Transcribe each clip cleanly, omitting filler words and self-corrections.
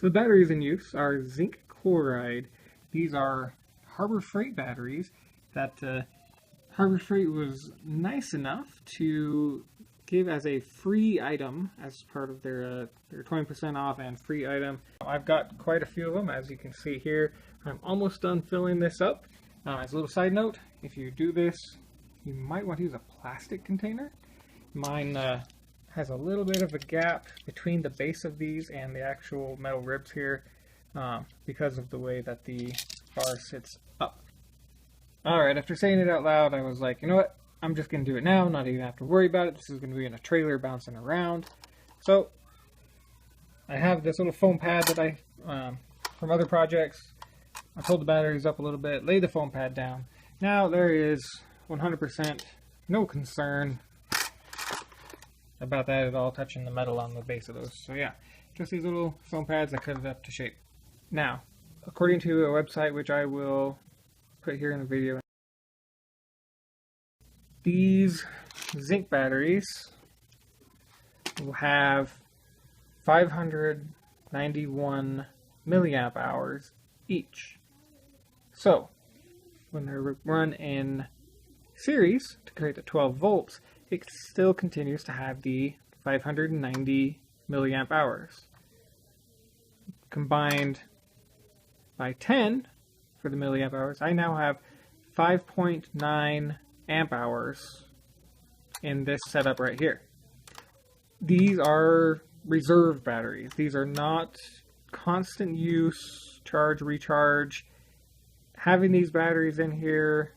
So the batteries in use are zinc chloride. These are Harbor Freight batteries that Harbor Freight was nice enough to give as a free item as part of their 20% off and free item. I've got quite a few of them, as you can see here. I'm almost done filling this up. As a little side note, if you do this, you might want to use a plastic container. Mine has a little bit of a gap between the base of these and the actual metal ribs here because of the way that the bar sits up. Alright, after saying it out loud, I was like, you know what, I'm just going to do it now, not even have to worry about it. This is going to be in a trailer bouncing around. So, I have this little foam pad that I, from other projects, I pulled the batteries up a little bit, laid the foam pad down. Now there is 100% no concern about that at all touching the metal on the base of those. So yeah, just these little foam pads that cut it up to shape. Now, according to a website which I will put here in the video, these zinc batteries will have 591 milliamp hours each. So, when they're run in series to create the 12 volts, it still continues to have the 590 milliamp hours. Combined by 10 for the milliamp hours, I now have 5.9 amp hours in this setup right here. These are reserve batteries. These are not constant use, charge, recharge. Having these batteries in here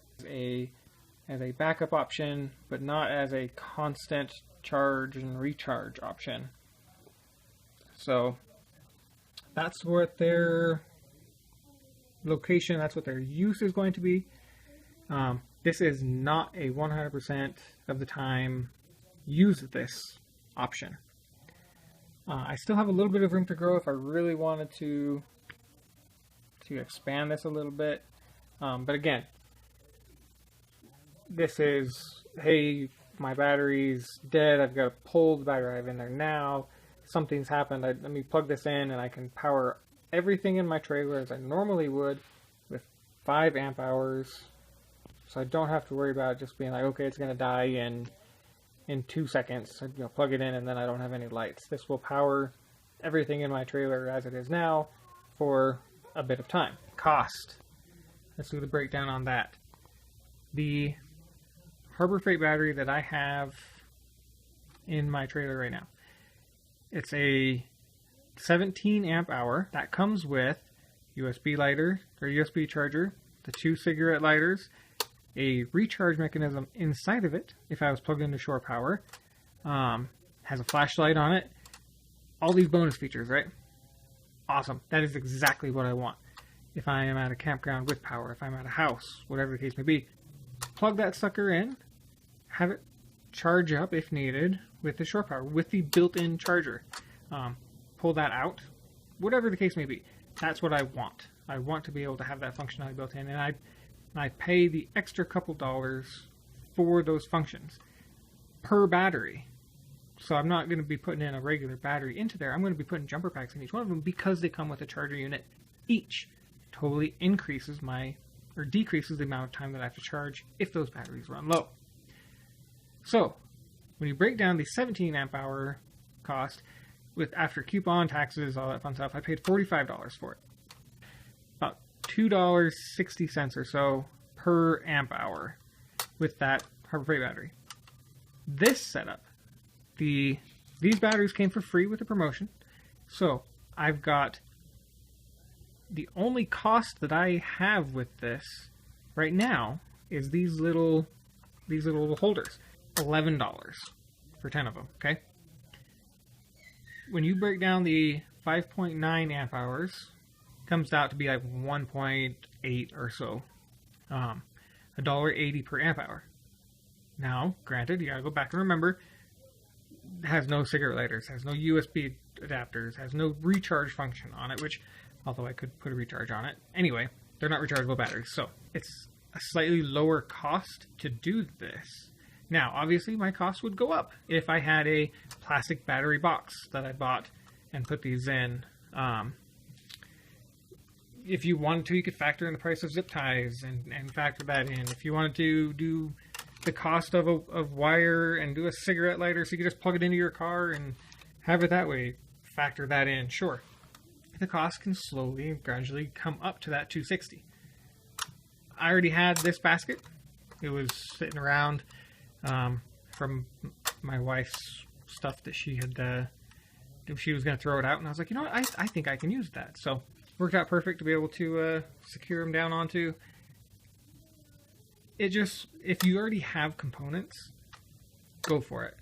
as a backup option, but not as a constant charge and recharge option. So that's what their location, that's what their use is going to be. This is not a 100% of the time use this option. I still have a little bit of room to grow if I really wanted to expand this a little bit. But again, this is, hey, my battery's dead, I've got to pull the battery I have in there now, something's happened, let me plug this in and I can power everything in my trailer as I normally would with 5 amp hours, so I don't have to worry about it just being like, okay, it's going to die in 2 seconds, so, plug it in and then I don't have any lights. This will power everything in my trailer as it is now for a bit of time. Cost. Let's do the breakdown on that. The Harbor Freight battery that I have in my trailer right now, it's a 17 amp hour that comes with USB lighter or USB charger, the 2 cigarette lighters, a recharge mechanism inside of it if I was plugged into shore power, has a flashlight on it, all these bonus features, right? Awesome. That is exactly what I want. If I am at a campground with power, if I'm at a house, whatever the case may be, plug that sucker in, have it charge up if needed with the shore power, with the built-in charger. Pull that out, whatever the case may be. That's what I want. I want to be able to have that functionality built in, and I pay the extra couple dollars for those functions per battery. So I'm not going to be putting in a regular battery into there. I'm going to be putting jumper packs in each one of them because they come with a charger unit each. Totally increases or decreases the amount of time that I have to charge if those batteries run low. So when you break down the 17 amp hour cost with after coupon, taxes, all that fun stuff, I paid $45 for it. About $2.60 or so per amp hour with that Harbor Freight battery. This setup, these batteries came for free with the promotion. So I've got the only cost that I have with this right now is these little holders. $11 for 10 of them, okay? When you break down the 5.9 amp hours, it comes out to be like 1.8 or so. $1.80 per amp hour. Now, granted, you gotta go back and remember, it has no cigarette lighters, has no USB adapters, has no recharge function on it, which, although I could put a recharge on it. Anyway, they're not rechargeable batteries, so it's a slightly lower cost to do this. Now, obviously, my cost would go up if I had a plastic battery box that I bought and put these in if you wanted to, you could factor in the price of zip ties and factor that in. If you wanted to do the cost of wire and do a cigarette lighter, so you could just plug it into your car and have it that way, factor that in. Sure, the cost can slowly and gradually come up to that $260. I already had this basket. It was sitting around from my wife's stuff that she had. She was going to throw it out, and I was like, you know what? I think I can use that. So worked out perfect to be able to secure them down onto. It just, if you already have components, go for it.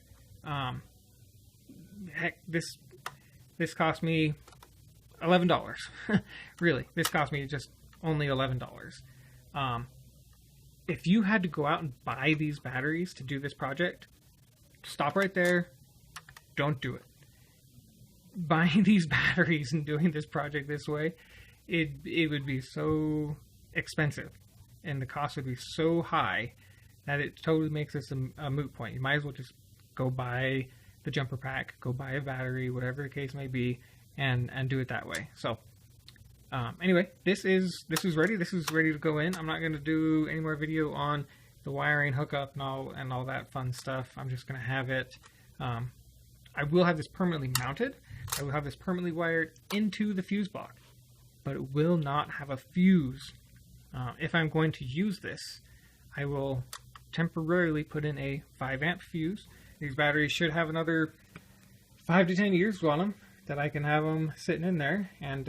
Heck, this cost me $11. Really, this cost me just only $11. If you had to go out and buy these batteries to do this project, stop right there. Don't do it. Buying these batteries and doing this project this way, it would be so expensive, and the cost would be so high that it totally makes this a moot point. You might as well just go buy the jumper pack, go buy a battery, whatever the case may be, and do it that way. So anyway, this is ready. This is ready to go in. I'm not going to do any more video on the wiring, hookup, and all that fun stuff. I'm just going to have it. I will have this permanently mounted. I will have this permanently wired into the fuse block, but it will not have a fuse. If I'm going to use this, I will temporarily put in a 5-amp fuse. These batteries should have another 5 to 10 years on them that I can have them sitting in there. And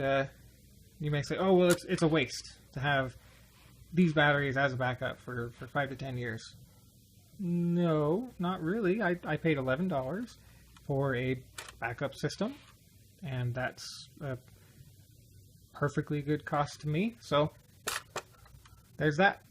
you may say, oh, well, it's a waste to have these batteries as a backup for 5 to 10 years. No, not really. I paid $11 for a backup system, and that's a perfectly good cost to me. So there's that.